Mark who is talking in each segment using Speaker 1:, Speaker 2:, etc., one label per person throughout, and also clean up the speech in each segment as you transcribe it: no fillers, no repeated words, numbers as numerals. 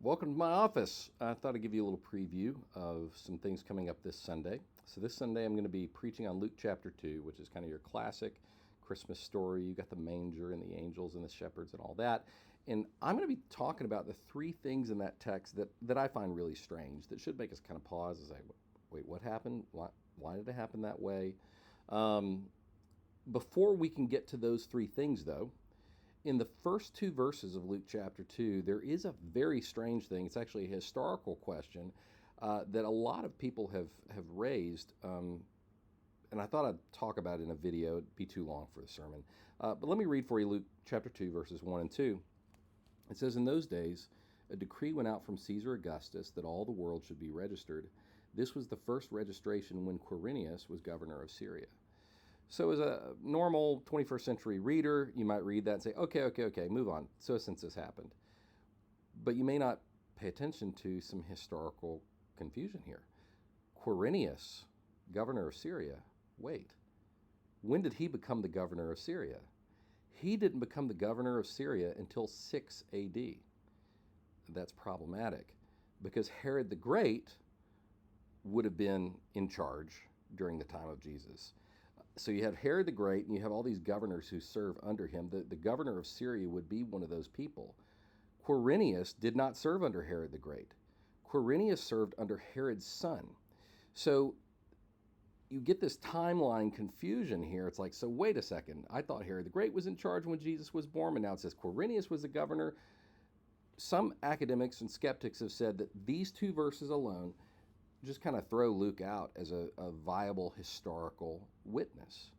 Speaker 1: Welcome to my office. I thought I'd give you a little preview of some things coming up this Sunday. So this Sunday I'm going to be preaching on Luke chapter 2, which is kind of your classic Christmas story. You got the manger and the angels and the shepherds and all that. And I'm going to be talking about the three things in that text that I find really strange, that should make us kind of pause and say, wait, what happened? Why did it happen that way? Before we can get to those three things, though, in the first two verses of Luke chapter 2, there is a very strange thing. It's actually a historical question that a lot of people have raised. And I thought I'd talk about it in a video. It'd be too long for the sermon. But let me read for you Luke chapter 2, verses 1 and 2. It says, "In those days, a decree went out from Caesar Augustus that all the world should be registered. This was the first registration when Quirinius was governor of Syria." So as a normal 21st century reader, you might read that and say, okay, move on. So a census happened. But you may not pay attention to some historical confusion here. Quirinius, governor of Syria, wait, when did he become the governor of Syria? He didn't become the governor of Syria until 6 AD. That's problematic because Herod the Great would have been in charge during the time of Jesus. So you have Herod the Great, and you have all these governors who serve under him. The governor of Syria would be one of those people. Quirinius did not serve under Herod the Great. Quirinius served under Herod's son. So you get this timeline confusion here. It's like, so wait a second. I thought Herod the Great was in charge when Jesus was born, and now it says Quirinius was the governor. Some academics and skeptics have said that these two verses alone just kind of throw Luke out as a viable historical witness.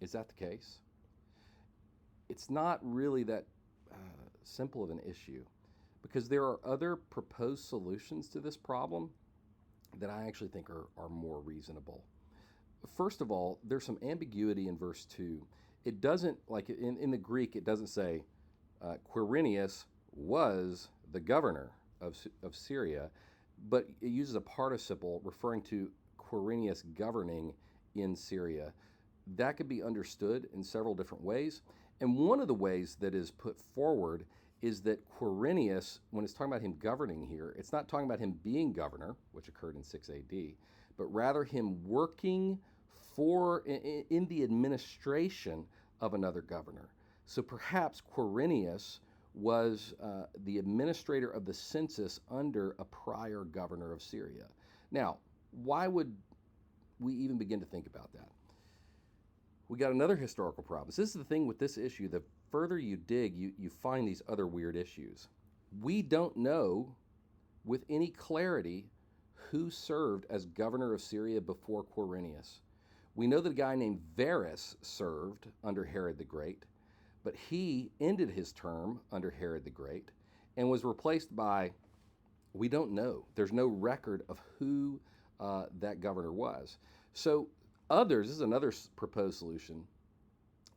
Speaker 1: Is that the case? It's not really that simple of an issue because there are other proposed solutions to this problem that I actually think are more reasonable. First of all, there's some ambiguity in verse 2. It doesn't, like in the Greek, it doesn't say Quirinius was the governor of Syria, but it uses a participle referring to Quirinius governing in Syria. That could be understood in several different ways. And one of the ways that is put forward is that Quirinius, when it's talking about him governing here, it's not talking about him being governor, which occurred in 6 AD, but rather him working in the administration of another governor. So perhaps Quirinius was the administrator of the census under a prior governor of Syria. Now, why would we even begin to think about that? We got another historical problem. So this is the thing with this issue. The further you dig, you find these other weird issues. We don't know with any clarity who served as governor of Syria before Quirinius. We know that a guy named Varus served under Herod the Great, but he ended his term under Herod the Great and was replaced by, we don't know. There's no record of who that governor was. So this is another proposed solution.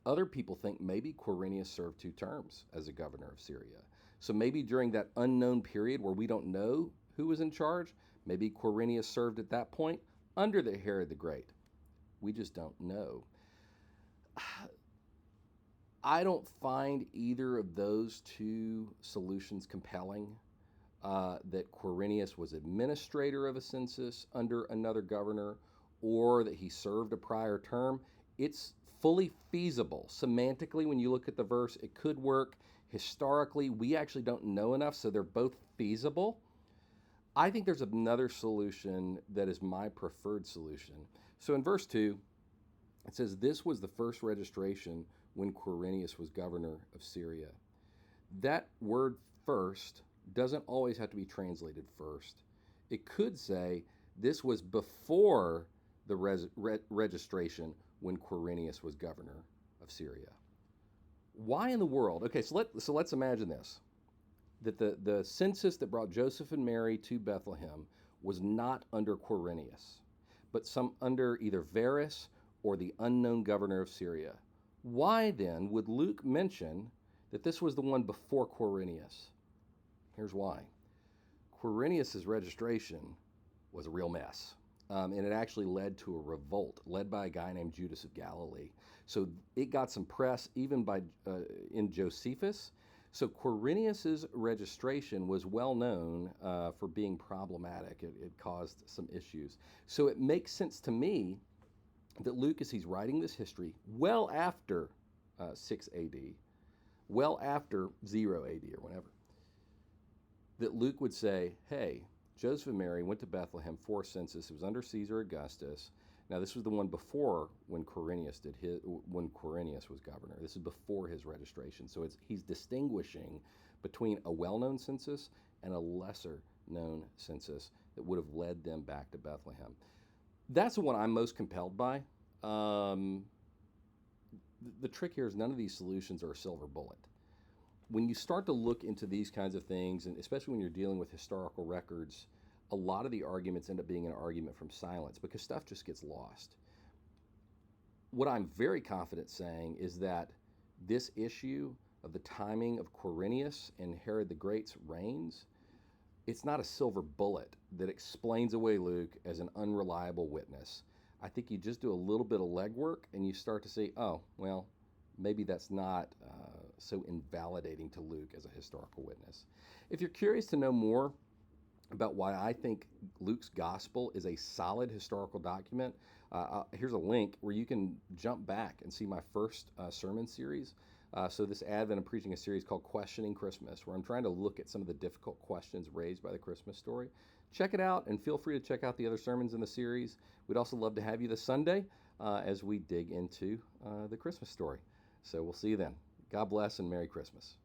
Speaker 1: Other people think maybe Quirinius served 2 terms as a governor of Syria. So maybe during that unknown period where we don't know who was in charge, maybe Quirinius served at that point under the Herod the Great. We just don't know. I don't find either of those two solutions compelling, that Quirinius was administrator of a census under another governor or that he served a prior term. It's fully feasible. Semantically, when you look at the verse, it could work. Historically, we actually don't know enough, so they're both feasible. I think there's another solution that is my preferred solution. So in verse 2, it says, "This was the first registration when Quirinius was governor of Syria." That word first doesn't always have to be translated first. It could say this was before the registration when Quirinius was governor of Syria. Why in the world? Okay, so let's imagine this, that the census that brought Joseph and Mary to Bethlehem was not under Quirinius, but some under either Varus or the unknown governor of Syria. Why then would Luke mention that this was the one before Quirinius? Here's why. Quirinius' registration was a real mess. And it actually led to a revolt led by a guy named Judas of Galilee. So it got some press even in Josephus, So Quirinius's registration was well known for being problematic. It caused some issues. So it makes sense to me that Luke, as he's writing this history, well after 6 AD, well after 0 AD or whenever, that Luke would say, hey, Joseph and Mary went to Bethlehem for a census. It was under Caesar Augustus. Now, this was the one before when Quirinius was governor. This is before his registration. So he's distinguishing between a well-known census and a lesser-known census that would have led them back to Bethlehem. That's the one I'm most compelled by. The trick here is none of these solutions are a silver bullet. When you start to look into these kinds of things, and especially when you're dealing with historical records, a lot of the arguments end up being an argument from silence because stuff just gets lost. What I'm very confident saying is that this issue of the timing of Quirinius and Herod the Great's reigns, it's not a silver bullet that explains away Luke as an unreliable witness. I think you just do a little bit of legwork and you start to say, oh, well, maybe that's not so invalidating to Luke as a historical witness. If you're curious to know more about why I think Luke's gospel is a solid historical document, here's a link where you can jump back and see my first sermon series. So this Advent, I'm preaching a series called Questioning Christmas, where I'm trying to look at some of the difficult questions raised by the Christmas story. Check it out, and feel free to check out the other sermons in the series. We'd also love to have you this Sunday as we dig into the Christmas story. So we'll see you then. God bless and Merry Christmas.